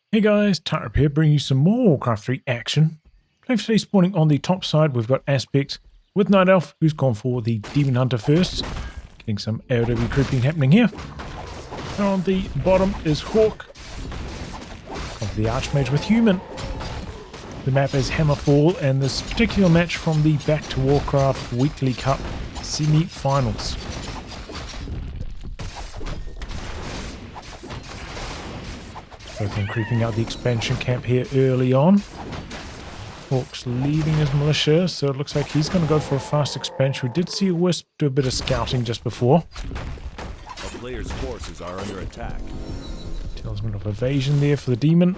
Hey guys, Tarp here, bringing you some more Warcraft 3 action. Playing today, spawning on the top side, we've got Aspect with Night Elf, who's gone for the Demon Hunter first. Getting some AOW creeping happening here. And on the bottom is Hawk, of the Archmage with Human. The map is Hammerfall, and this particular match from the Back to Warcraft Weekly Cup semi-finals. Both of them creeping out the expansion camp here early on. Hawk's leading his militia, so it looks like he's going to go for a fast expansion. We did see a Wisp do a bit of scouting just before. A player's forces are under attack. Talisman of Evasion there for the demon.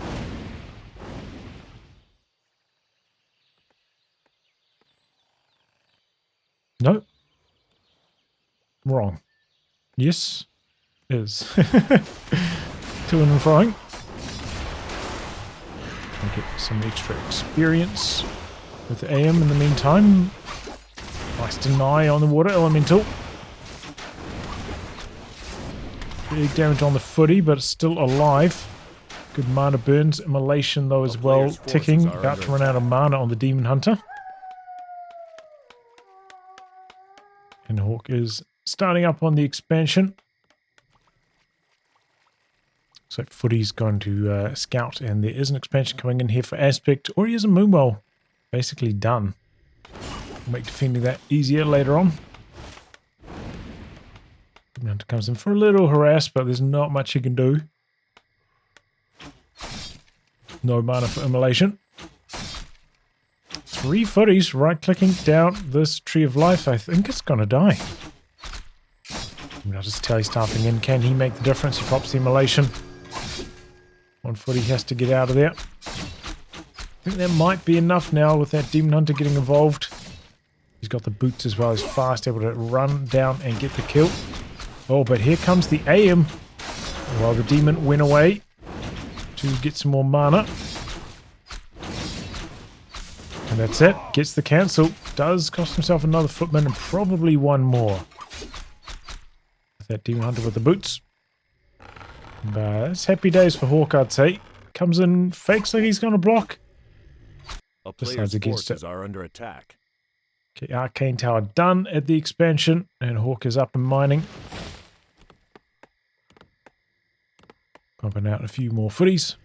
No. Wrong. Yes. Is. To and froing. Trying to get some extra experience with AM in the meantime. Nice deny on the water elemental. Big damage on the footy, but it's still alive. Good mana burns. Immolation though as well, ticking. About to run out of mana on the Demon Hunter. And Hawk is starting up on the expansion. So Footy's going to scout, and there is an expansion coming in here for Aspect, or he has a Moonwell basically done. Make defending that easier later on. Hunter comes in for a little harass, but there's not much he can do. No mana for Immolation. 3 Footies right-clicking down this Tree of Life. I think it's going to die. I'll just tell he's staffing in. Can he make the difference? He pops the Immolation. 1 Footy has to get out of there. I think that might be enough now with that Demon Hunter getting involved. He's got the boots as well. He's fast, able to run down and get the kill. Oh, but here comes the AM. While the demon went away to get some more mana. And that's it. Gets the cancel. Does cost himself another footman and probably one more. That Demon Hunter with the boots. But it's happy days for Hawk, I'd say. Comes in, fakes like he's going to block. A player's forces are under attack. Okay, Arcane Tower done at the expansion, and Hawk is up and mining. Pumping out a few more footies.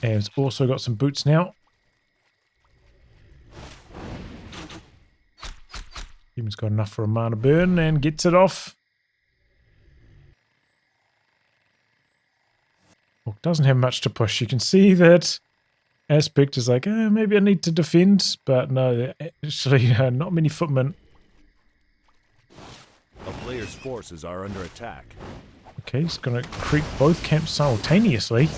And it's also got some boots now. Demon's got enough for a mana burn and gets it off. Hawk doesn't have much to push. You can see that Aspect is like, maybe I need to defend, but no, actually not many footmen. A player's forces are under attack. Okay, he's going to creep both camps simultaneously.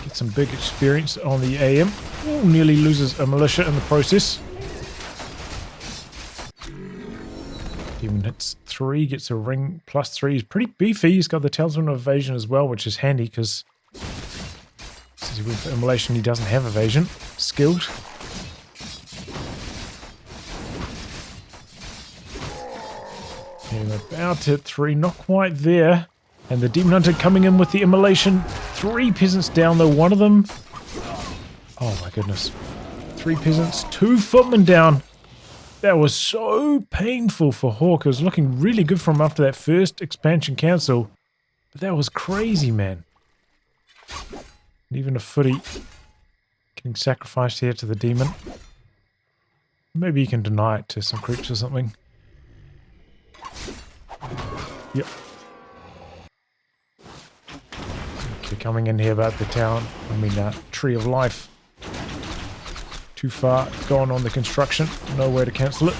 Get some big experience on the AM. Ooh, nearly loses a militia in the process. Demon hits 3, gets a ring +3. He's pretty beefy. He's got the Talisman of Evasion as well, which is handy because since he went for Immolation, he doesn't have Evasion. Skilled. And about to hit 3, not quite there. And the Demon Hunter coming in with the Immolation. 3 peasants down though, one of them. Oh my goodness. 3 peasants, 2 footmen down. That was so painful for Hawk. It was looking really good for him after that first expansion cancel. But that was crazy, man. And even a footy getting sacrificed here to the demon. Maybe you can deny it to some creeps or something. Yep. Okay, coming in here about the town. Tree of Life. Too far gone on the construction. Nowhere to cancel it.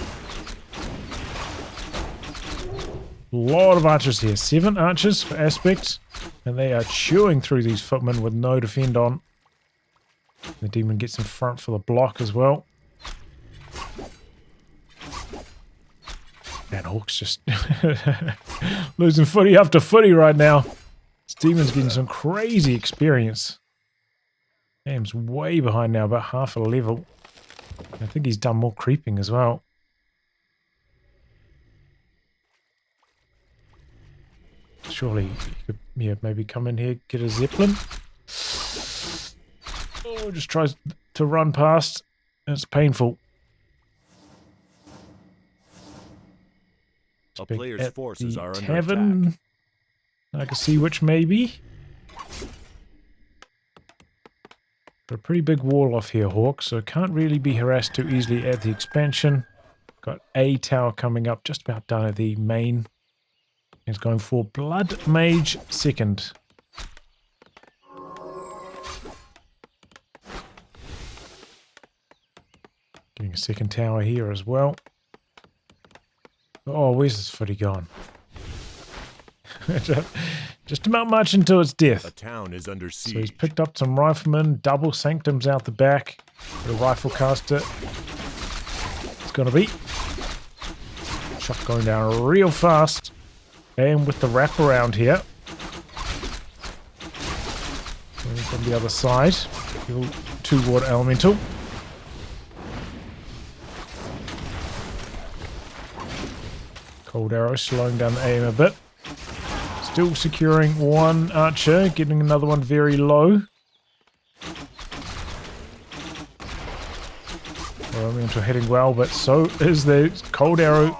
A lot of archers here. 7 archers for Aspect. And they are chewing through these footmen with no defend on. The demon gets in front for the block as well. And Hawk's just losing footy after footy right now. This demon's getting some crazy experience. Dam's way behind now, about half a level. I think he's done more creeping as well. Surely he could maybe come in here, get a Zeppelin. Oh, just tries to run past. It's painful. A player's forces are under tavern. attack. I can see which maybe. Got a pretty big wall off here, Hawk, so can't really be harassed too easily at the expansion. Got a tower coming up, just about done at the main. It's going for Blood Mage second. Getting a second tower here as well. Oh, where's this footy gone? Just about marching into its death. A town is under siege. So he's picked up some riflemen, double sanctums out the back. The rifle caster. It's gonna be. Shot going down real fast. And with the wraparound here. And from the other side. Two water elemental. Cold arrow slowing down the aim a bit. Still securing one archer, getting another one very low. Elemental heading well, but so is the cold arrow.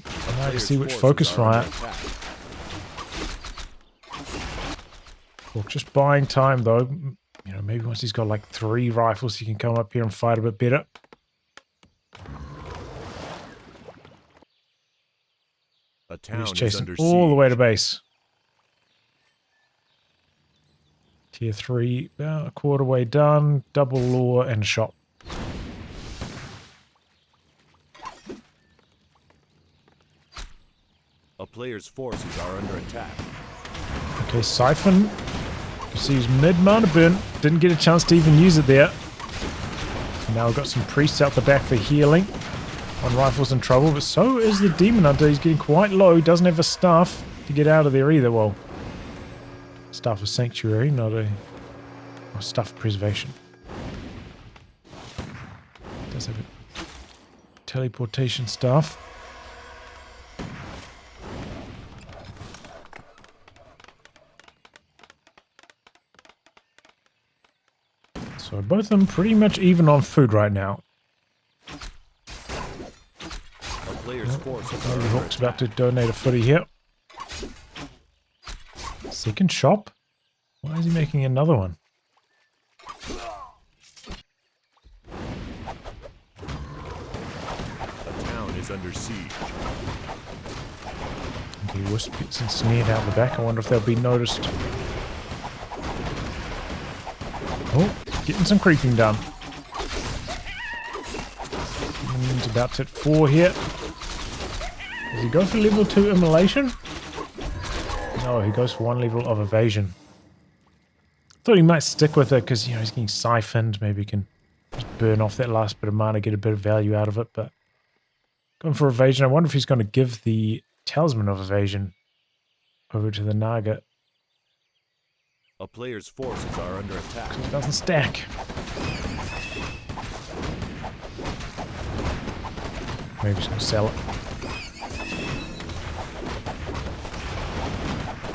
I like to see which focus fire. Well, just buying time though. You know, maybe once he's got like 3 rifles, he can come up here and fight a bit better. A town He's is chasing under all the siege. way to base. Tier 3, about a quarter way done. Double lure and shot. A player's forces are under attack. Okay, Siphon. You see he's mid-mana burn. Didn't get a chance to even use it there. Now we've got some priests out the back for healing. One rifle's in trouble, but so is the Demon Hunter. He's getting quite low. Doesn't have a staff to get out of there either. Well, staff of Sanctuary, not a staff of Preservation. Does have a teleportation staff. So both of them pretty much even on food right now. Player's forces are Maybe under Hawk's about to donate a footy here. Second shop? Why is he making another one? A town is under siege. Okay, Wisp gets ensnared out the back. I wonder if they'll be noticed. Oh, getting some creeping done. He's about to hit 4 here. Does he go for level 2 immolation? No, he goes for 1 level of evasion. Thought he might stick with it because, you know, he's getting siphoned. Maybe he can just burn off that last bit of mana, get a bit of value out of it. But going for evasion. I wonder if he's going to give the Talisman of Evasion over to the Naga. A player's forces are under attack. It doesn't stack. Maybe he's going to sell it.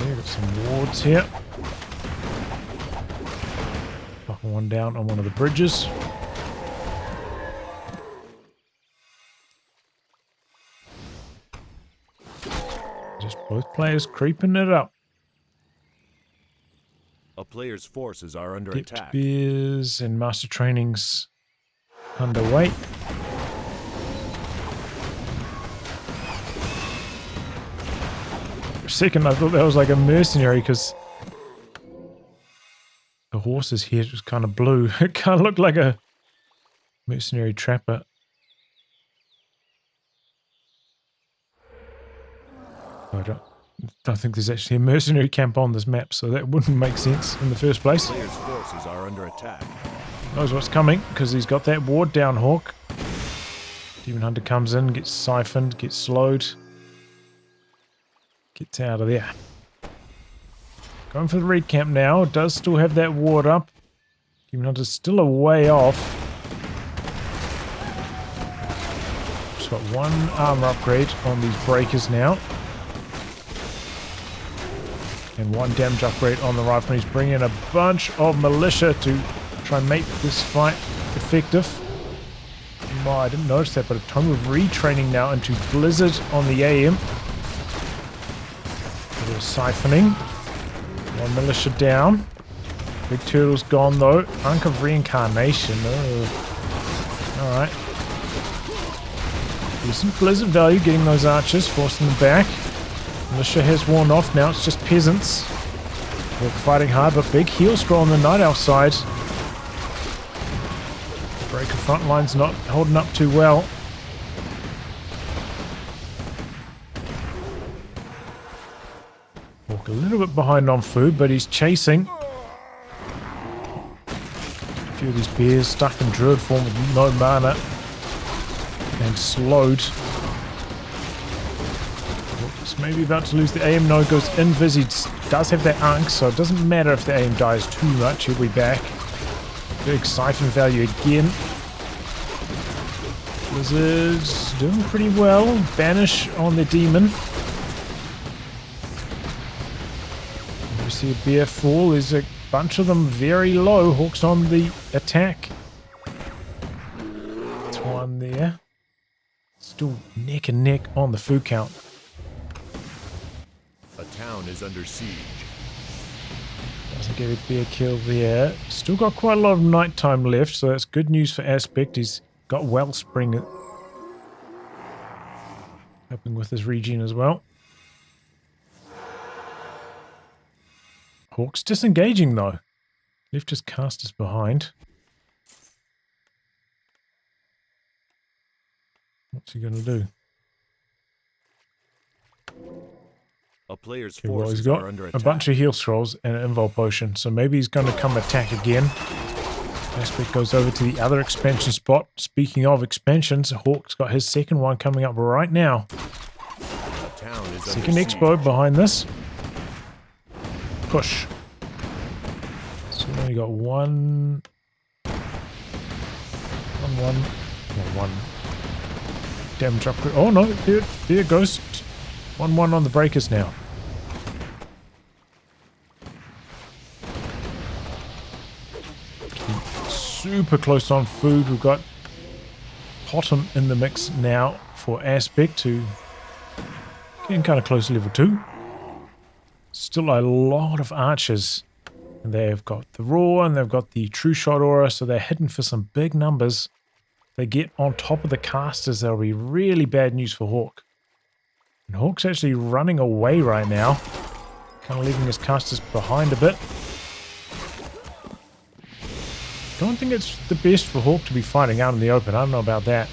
Okay, got some wards here. Knocking one down on one of the bridges. Just both players creeping it up. A player's forces are under Dipped attack. Beers and Master Training's underway. For a second I thought that was like a mercenary because the horse's head was kind of blue. It kind of looked like a mercenary trapper. I don't think there's actually a mercenary camp on this map, so that wouldn't make sense in the first place. Player's forces are under attack. Knows what's coming, because he's got that ward down, Hawk. Demon Hunter comes in, gets siphoned, gets slowed. Gets out of there. Going for the raid camp now. Does still have that ward up. Demon Hunter's still a way off. Just got 1 armor upgrade on these breakers now. And 1 damage upgrade on the rifle. He's bringing in a bunch of militia to try and make this fight effective. Oh, I didn't notice that, but a Tome of Retraining now into Blizzard on the AM. A little siphoning. 1 militia down. Big Turtle's gone though. Unk of Reincarnation. Oh. Alright. Decent Blizzard value getting those archers, forcing them back. Militia has worn off, now it's just peasants. They're fighting hard, but big heal scroll on the Night Elf side. Breaker front line's not holding up too well. Walk a little bit behind on food, but he's chasing. A few of these bears stuck in druid form with no mana. And slowed. Oops, maybe about to lose the AM. No, goes invis. He does have that unk, so it doesn't matter if the AM dies too much. He'll be back. Big siphon value again. Blizzard's doing pretty well. Banish on the demon. You see a bear fall. There's a bunch of them very low. Hawk's on the attack. That's one there. Still neck and neck on the food count. A town is under siege. Doesn't get a bear kill there. Still got quite a lot of nighttime left, so that's good news for Aspect. He's got Wellspring helping with his regen as well. Hawk's disengaging though. Left his casters behind. What's he going to do? A player's Okay, well, he's forces got are under a attack. bunch of heal scrolls and an invul potion, so maybe he's going to come attack again. Aspect goes over to the other expansion spot. Speaking of expansions, Hawk's got his second one coming up right now. A town is Second under expo siege. behind this. Push. So we only got one. Damage upgrade. Oh no, there it goes. 1-1 on the breakers now. Super close on food. We've got Potem in the mix now for Aspect to getting kind of close to level 2. Still a lot of archers. And they've got the Roar and they've got the True Shot Aura, so they're hitting for some big numbers. They get on top of the casters, that'll be really bad news for Hawk. And Hawk's actually running away right now. Kind of leaving his casters behind a bit. Don't think it's the best for Hawk to be fighting out in the open. I don't know about that.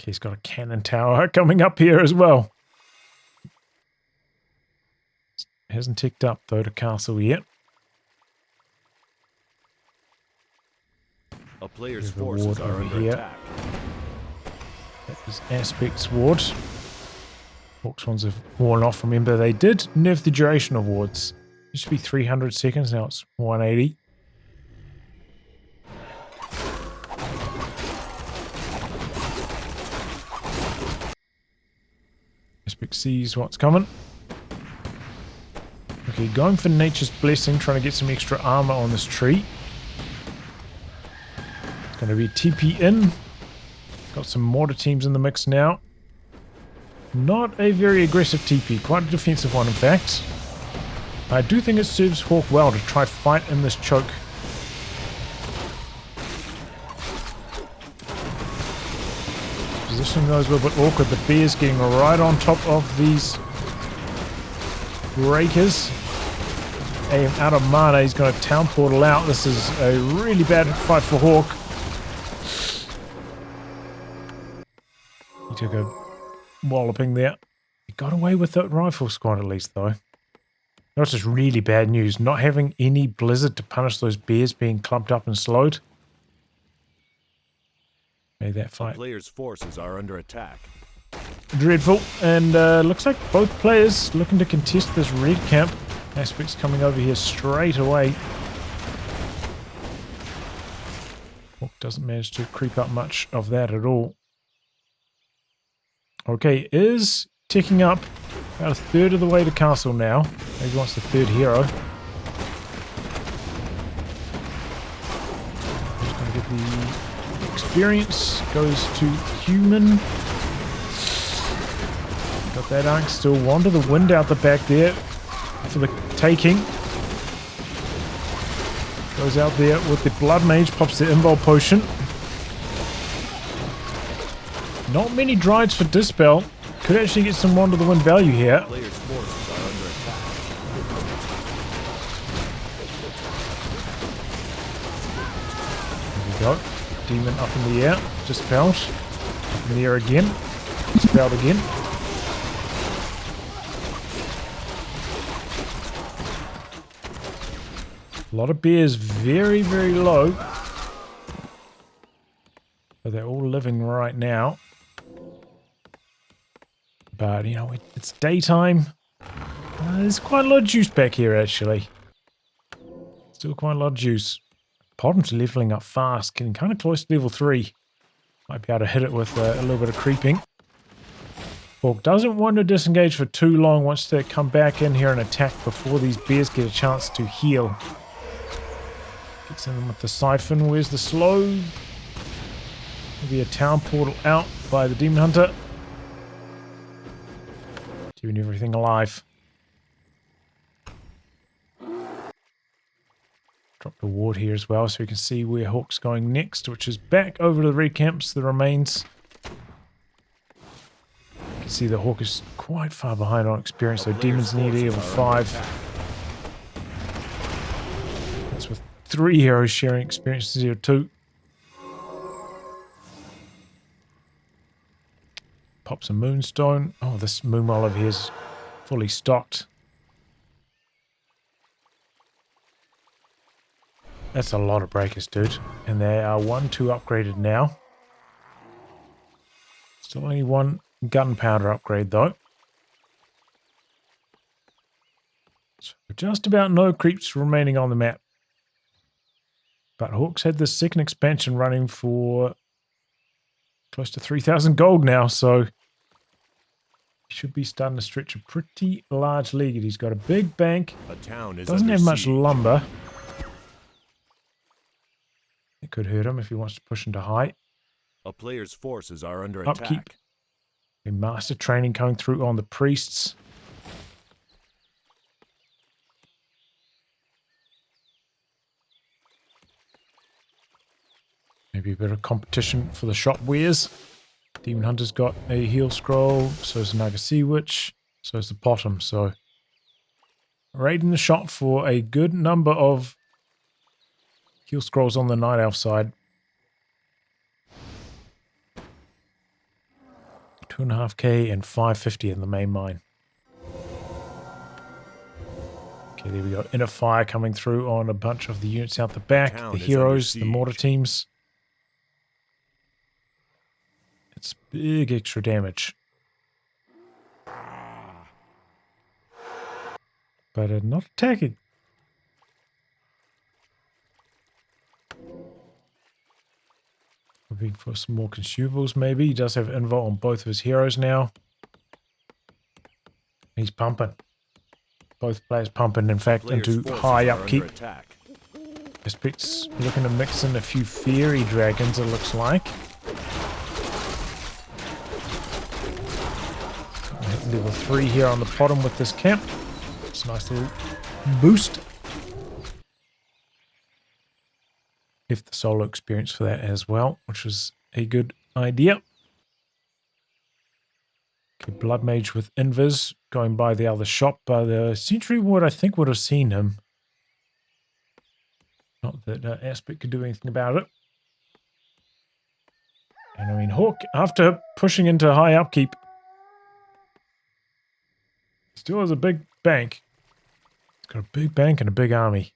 Okay, he's got a cannon tower coming up here as well. Hasn't ticked up though to castle yet. A player's There's a forces ward are over under here. attack. That is Aspect's ward. Hawk's ones have worn off. Remember, they did nerf the duration of wards. Used to be 300 seconds, now it's 180. Aspect sees what's coming. Okay, going for Nature's Blessing, trying to get some extra armor on this tree. It's going to be TP in. Got some mortar teams in the mix now. Not a very aggressive TP, quite a defensive one in fact. I do think it serves Hawk well to try fight in this choke. Positioning those a little bit awkward. The bear's getting right on top of these breakers. Aim out of mana. He's going to town portal out. This is a really bad fight for Hawk. He took a walloping there. He got away with that rifle squad at least though. That's just really bad news. Not having any blizzard to punish those bears being clumped up and slowed. Made that A fight player's forces are under attack. dreadful. And looks like both players looking to contest this red camp. Aspect's coming over here straight away. Hawk doesn't manage to creep up much of that at all. Okay, is ticking up. About a third of the way to castle now. Maybe wants the third hero. Just going to get the experience. Goes to human. Got that arc. Still wander the wind out the back there for the taking. Goes out there with the blood mage. Pops the invul potion. Not many drides for Dispel. Could actually get some Wander the Wind value here. Players' forces are under attack. There we go. Demon up in the air. Dispelled. Up in the air again. Dispelled again. A lot of bears very, very low. But they're all living right now. But, you know, it's daytime. There's quite a lot of juice back here, actually. Still quite a lot of juice. Bottom's leveling up fast, getting kind of close to level 3. Might be able to hit it with a little bit of creeping. Hawk doesn't want to disengage for too long. Wants to come back in here and attack before these bears get a chance to heal. Gets in them with the siphon. Where's the slow? Maybe a town portal out by the Demon Hunter. Keeping everything alive. Drop the ward here as well so we can see where Hawk's going next, which is back over to the red camps, the remains. You can see the Hawk is quite far behind on experience, so Demon's nearly level 5. That's with 3 heroes sharing experience 0-2. Pops a moonstone. Oh, this moonwell over here is fully stocked. That's a lot of breakers, dude. And they are 1-2 upgraded now. Still only 1 gunpowder upgrade, though. So just about no creeps remaining on the map. But Hawk's had this second expansion running for close to 3,000 gold now, so he should be starting to stretch a pretty large lead. He's got a big bank. Doesn't have much lumber. It could hurt him if he wants to push into height. A player's forces are under Upkeep. attack. A master training coming through on the priests. Maybe a bit of competition for the shop wares. Demon Hunter's got a heal scroll, so is the Naga Sea Witch, so is the Bottom. So raiding the shop for a good number of heal scrolls on the Night Elf side. 2.5k and 550 in the main mine. Okay, there we go. Inner fire coming through on a bunch of the units out the back. The heroes, the mortar teams. It's big extra damage. But not attacking. Looking for some more consumables maybe. He does have invul on both of his heroes now. He's pumping. Both players pumping, in fact, into high upkeep. Aspect's looking to mix in a few fairy dragons, it looks like. Level 3 here on the bottom with this camp. It's a nice little boost. If the solo experience for that as well, which was a good idea. Okay, Blood Mage with Invis going by the other shop. The Sentry Ward, I think, would have seen him. Not that Aspect could do anything about it. And I mean, Hawk, after pushing into high upkeep, still has a big bank. He's got a big bank and a big army.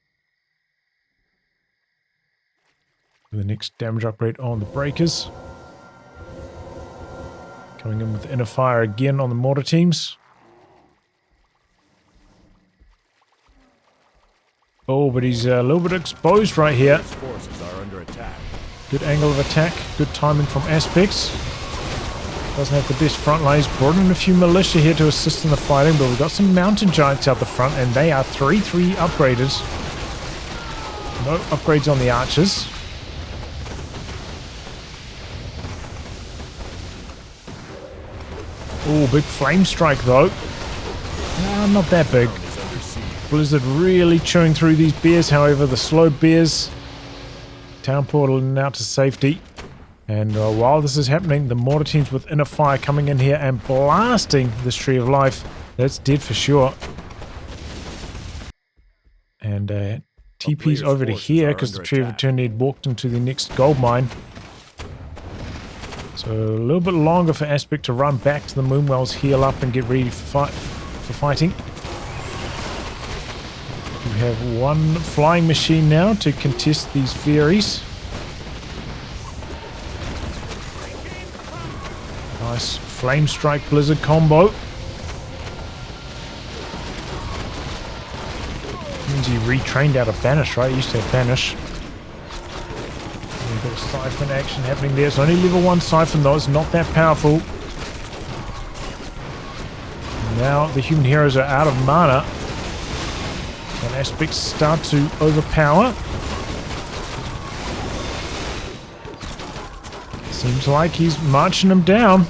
The next damage upgrade on the breakers. Coming in with inner fire again on the mortar teams. Oh, but he's a little bit exposed right here. Forces are under attack. Good angle of attack. Good timing from Aspects. Doesn't have the best front line. He's brought in a few militia here to assist in the fighting, but we've got some mountain giants out the front, and they are 3-3 upgraded. No upgrades on the archers. Oh, big flame strike though. Not that big. Blizzard really chewing through these bears, however, the slow bears. Town portal and out to safety. And while this is happening, the mortar teams with inner fire coming in here and blasting this Tree of Life. That's dead for sure. And TP's over to here because the Tree of Eternity had walked into the next gold mine. So a little bit longer for Aspect to run back to the Moonwells, heal up and get ready for fighting. We have one flying machine now to contest these fairies. Nice flame strike blizzard combo. Means he retrained out of Banish, right? He used to have Banish. We've got a Siphon action happening there. It's only level 1 Siphon though, it's not that powerful. Now the human heroes are out of mana. And Aspects start to overpower. Seems like he's marching them down.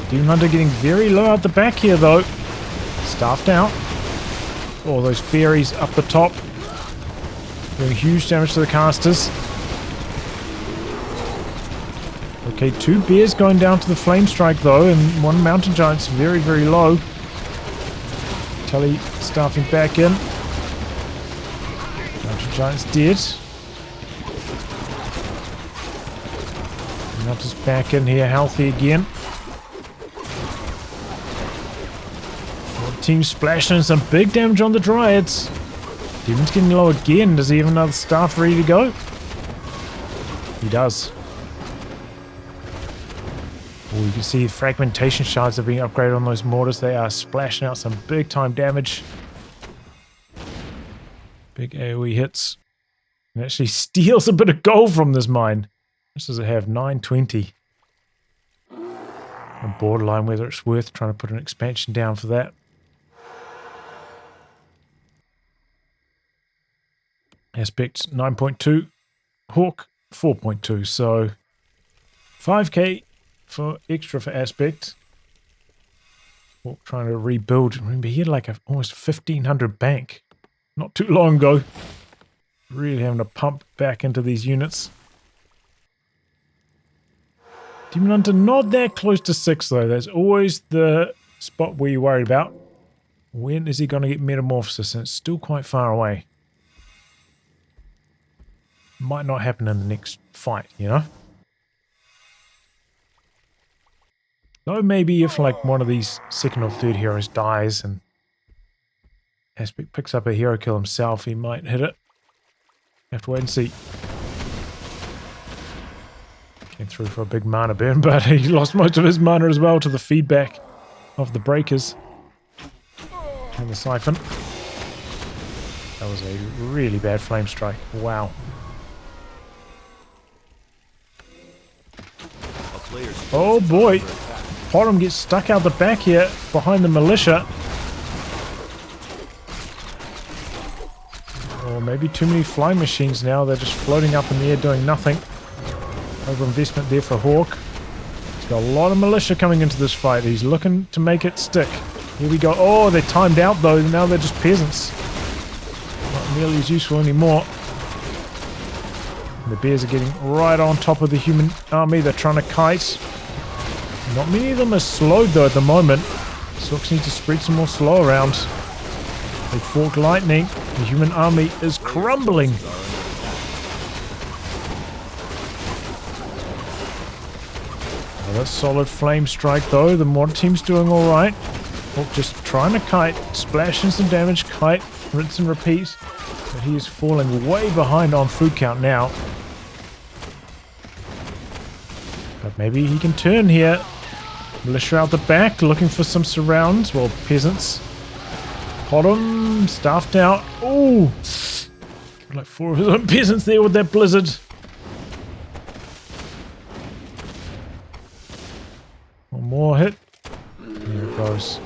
Demon Hunter getting very low at the back here though. Staffed out. All those fairies up the top. Doing huge damage to the casters. Okay, 2 bears going down to the flame strike though, and 1 mountain giant's very, very low. Tully staffing back in. Mountain giant's dead. Mountain's back in here, healthy again. Team splashing some big damage on the Dryads. Demon's getting low again. Does he have another staff ready to go? He does. Oh, you can see fragmentation shards are being upgraded on those mortars. They are splashing out some big time damage. Big AoE hits. And actually steals a bit of gold from this mine. What does it have? 920. On borderline whether it's worth trying to put an expansion down for that. Aspect 9.2, Hawk 4.2, so 5k for extra for Aspect. Hawk trying to rebuild. Remember, he had like almost 1500 bank not too long ago. Really having to pump back into these units. Demon Hunter not that close to 6 though. That's always the spot where you're worried about. When is he going to get Metamorphosis? And it's still quite far away. Might not happen in the next fight, you know? Though maybe if like one of these 2nd or 3rd heroes dies and Aspect picks up a hero kill himself, he might hit it. Have to wait and see. Came through for a big mana burn, but he lost most of his mana as well to the feedback of the breakers. And the Siphon. That was a really bad flame strike. Wow. Oh boy, Bottom gets stuck out the back here behind the militia. Or maybe too many flying machines now, they're just floating up in the air doing nothing. Over investment there for Hawk. He's got a lot of militia coming into this fight, he's looking to make it stick. Here we go, oh they're timed out though, now they're just peasants. Not nearly as useful anymore. The bears are getting right on top of the human army. They're trying to kite. Not many of them are slowed though at the moment. Sooks need to spread some more slow around. They fork lightning. The human army is crumbling. Oh, that's solid flame strike though. The mortar team's doing alright. Hawk just trying to kite. Splashing some damage. Kite. Rinse and repeat. But he is falling way behind on food count now. But maybe he can turn here. Militia out the back, looking for some surrounds. Well, peasants. Bottom, staffed out. Oh! Like 4 of his own peasants there with that blizzard. One more hit. There it goes.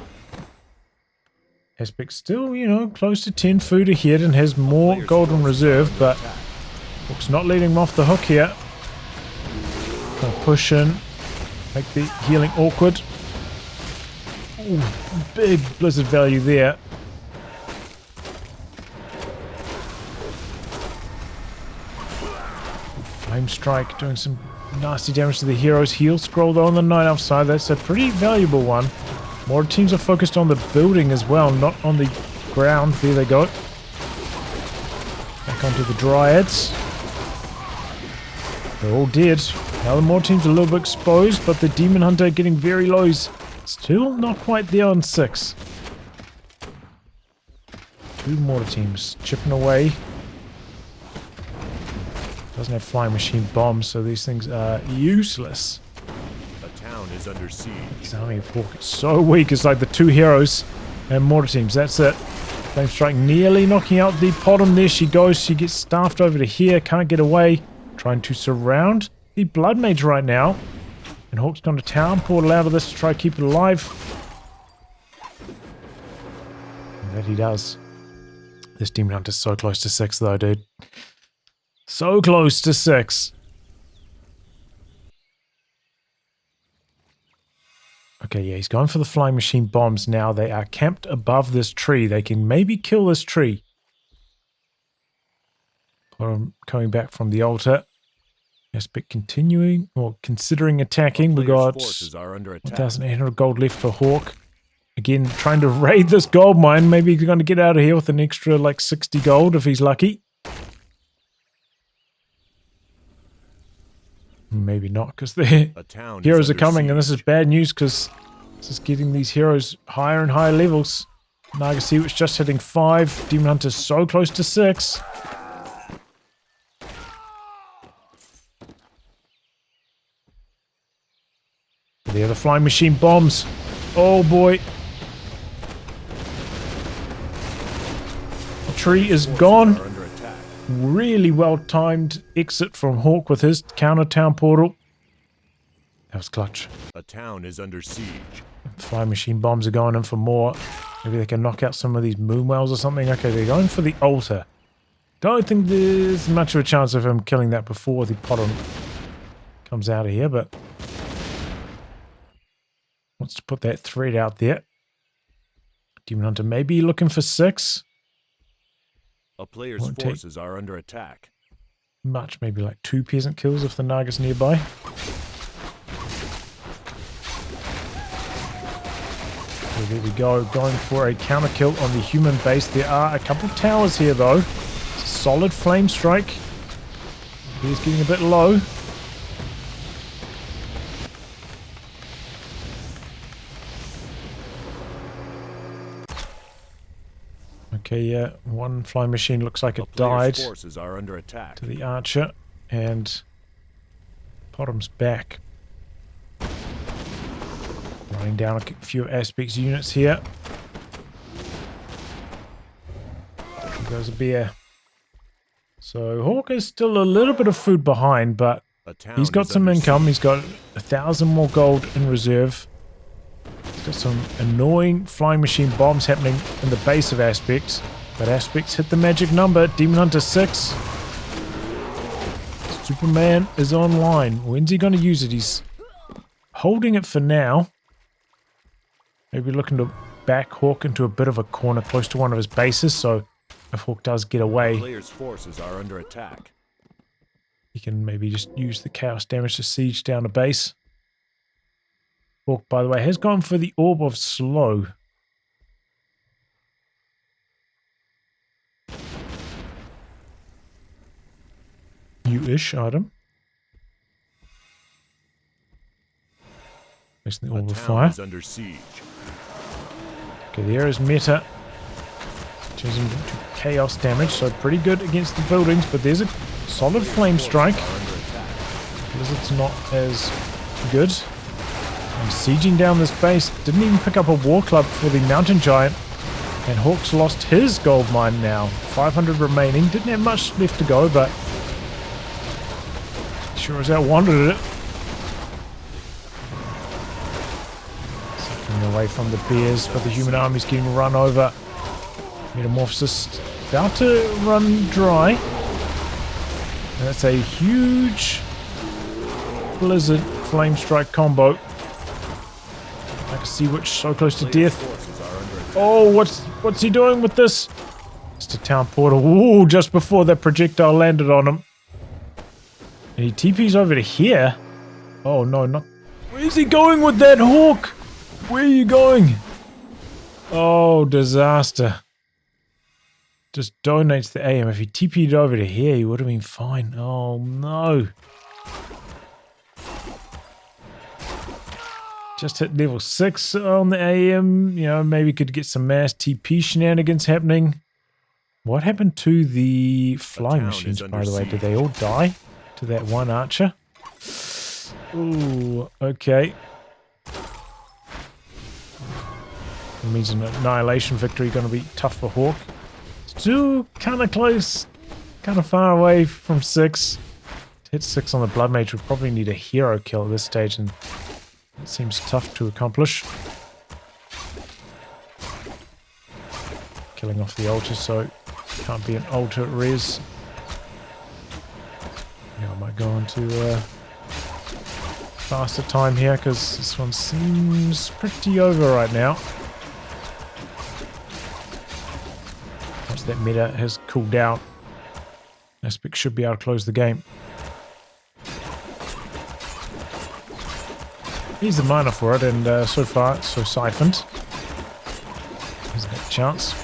Aspect still, you know, close to 10 food ahead and has more gold in reserve, but Hook's not letting him off the hook here. Gonna push in, make the healing awkward. Ooh, big blizzard value there. Flame Strike doing some nasty damage to the hero's heal scroll though on the Night Elf side. That's a pretty valuable one. More teams are focused on the building as well, not on the ground. There they go. Back onto the Dryads. They're all dead. Now the more teams are a little bit exposed, but the Demon Hunter getting very lows. Still not quite there on 6. 2 mortar teams chipping away. Doesn't have flying machine bombs, so these things are useless. A town is under siege. This army of Hawk is so weak. It's like the 2 heroes and mortar teams. That's it. Flame Strike nearly knocking out the Potom. There she goes. She gets staffed over to here. Can't get away. Trying to surround the Blood Mage right now. And Hawk's gone to town portal out of this to try to keep it alive. And that he does. This Demon Hunter's so close to 6 though, dude. So close to 6. Okay, yeah, he's going for the flying machine bombs now. They are camped above this tree. They can maybe kill this tree. Coming back from the altar. Aspect continuing, or considering attacking. We got 1,800 gold left for Hawk. Again, trying to raid this gold mine. Maybe he's going to get out of here with an extra, like, 60 gold if he's lucky. Maybe not, because the heroes are coming, and this is bad news, because this is getting these heroes higher and higher levels. Nagasiwit's just hitting 5. Demon Hunter's so close to 6. There, the flying machine bombs. Oh boy. The tree is gone. Really well timed exit from Hawk with his counter town portal. That was clutch. A town is under siege. The flying machine bombs are going in for more. Maybe they can knock out some of these moonwells or something. Okay, they're going for the altar. Don't think there's much of a chance of him killing that before the Potom comes out of here, but wants to put that thread out there. Demon Hunter maybe looking for 6. A player's forces are under attack. Much, maybe like 2 peasant kills if the Naga's nearby. So there we go, going for a counter kill on the human base. There are a couple towers here though. It's a solid flame strike. He's getting a bit low. Okay, yeah, one flying machine looks like it died forces are under attack. To the archer, and Potom's back. Running down a few Aspect's units here. There goes a bear. So Hawk is still a little bit of food behind, but he's got some income. He's got 1,000 more gold in reserve. Got some annoying flying machine bombs happening in the base of Aspect, but Aspect's hit the magic number. Demon Hunter 6. Superman is online. When's he going to use it? He's holding it for now. Maybe looking to back Hawk into a bit of a corner close to one of his bases, so if Hawk does get away, player's forces are under attack. He can maybe just use the chaos damage to siege down a base. Hawk, by the way, has gone for the Orb of Slow. New-ish item. Placing the Orb of Fire. Under siege. Okay, there is meta. Changing to chaos damage, so pretty good against the buildings, but there's a solid flame strike. Blizzard's not as good. And sieging down this base, didn't even pick up a war club for the mountain giant, and Hawk's lost his gold mine now. 500 remaining, didn't have much left to go, but sure as hell wanted it. away from the bears, but the human army's getting run over. Metamorphosis about to run dry. And that's a huge blizzard flame strike combo. I can see which so close to death. Oh, what's he doing with this? It's a town portal. Ooh, just before that projectile landed on him. And he TP's over to here. Oh no, not. Where's he going with that hawk? Where are you going? Oh, disaster. Just donates the AM. If he TP'd over to here, he would have been fine. Oh no. Just hit level 6 on the AM. You know, maybe could get some mass TP shenanigans happening. What happened to the flying machines, by the way? Did they all die to that one archer? Ooh, okay. That means an annihilation victory going to be tough for Hawk. Still kind of close, kind of far away from 6. To hit 6 on the Blood Mage would probably need a hero kill at this stage, and it seems tough to accomplish. Killing off the altar, so can't be an altar res. Yeah, I might go on to faster time here because this one seems pretty over right now. Once that meta has cooled down, Aspect should be able to close the game. He's the miner for it, and so far it's so siphoned. Hasn't got a chance.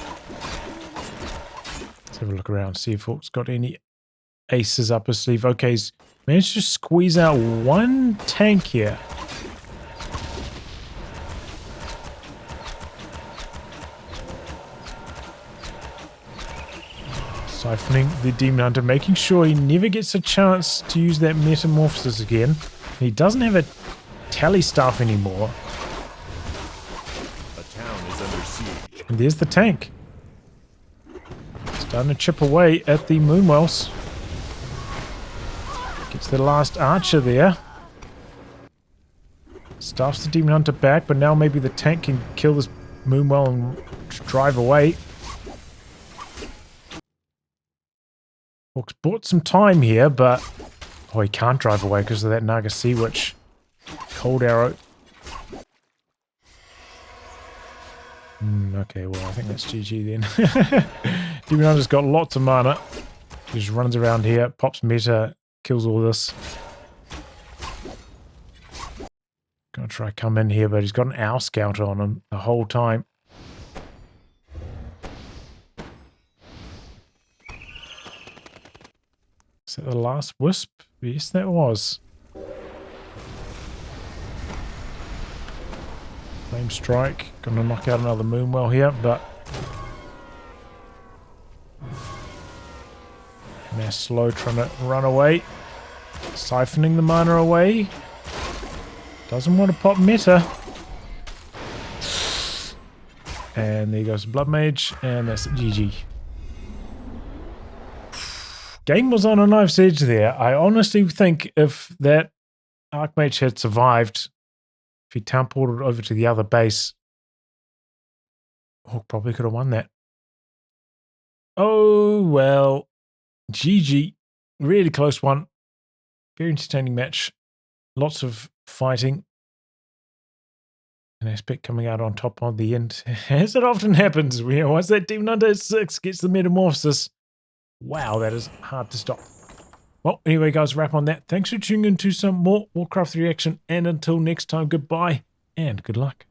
Let's have a look around, see if Hawk's got any aces up his sleeve. Okay, he's managed to squeeze out one tank here. Siphoning the Demon Hunter, making sure he never gets a chance to use that Metamorphosis again. He doesn't have a tally staff anymore. A town is under siege. And there's the tank. Starting to chip away at the Moonwells. Gets the last archer there. Staffs the Demon Hunter back, but now maybe the tank can kill this Moonwell and drive away. Hawk's bought some time here, but oh, he can't drive away because of that Naga Sea Witch. Cold arrow. Okay, well, I think that's GG then. Demon Hunter's got lots of mana. He just runs around here, pops meta, kills all this. Gonna try come in here, but he's got an Owl Scouter on him the whole time. Is that the last wisp? Yes, that was. Flame Strike. Gonna knock out another Moonwell here, but Mass Slow trying to run away. Siphoning the mana away. Doesn't want to pop meta. And there goes the Blood Mage, and that's GG. Game was on a knife's edge there. I honestly think if that Archmage had survived, if he town ported over to the other base, Hawk probably could have won that. Oh, well. GG. Really close one. Very entertaining match. Lots of fighting. An Aspect coming out on top on the end. As it often happens. You know, once that Demon Hunter 6 gets the Metamorphosis. Wow, that is hard to stop. Well, anyway, guys, wrap on that. Thanks for tuning in to some more Warcraft 3 action. And until next time, goodbye and good luck.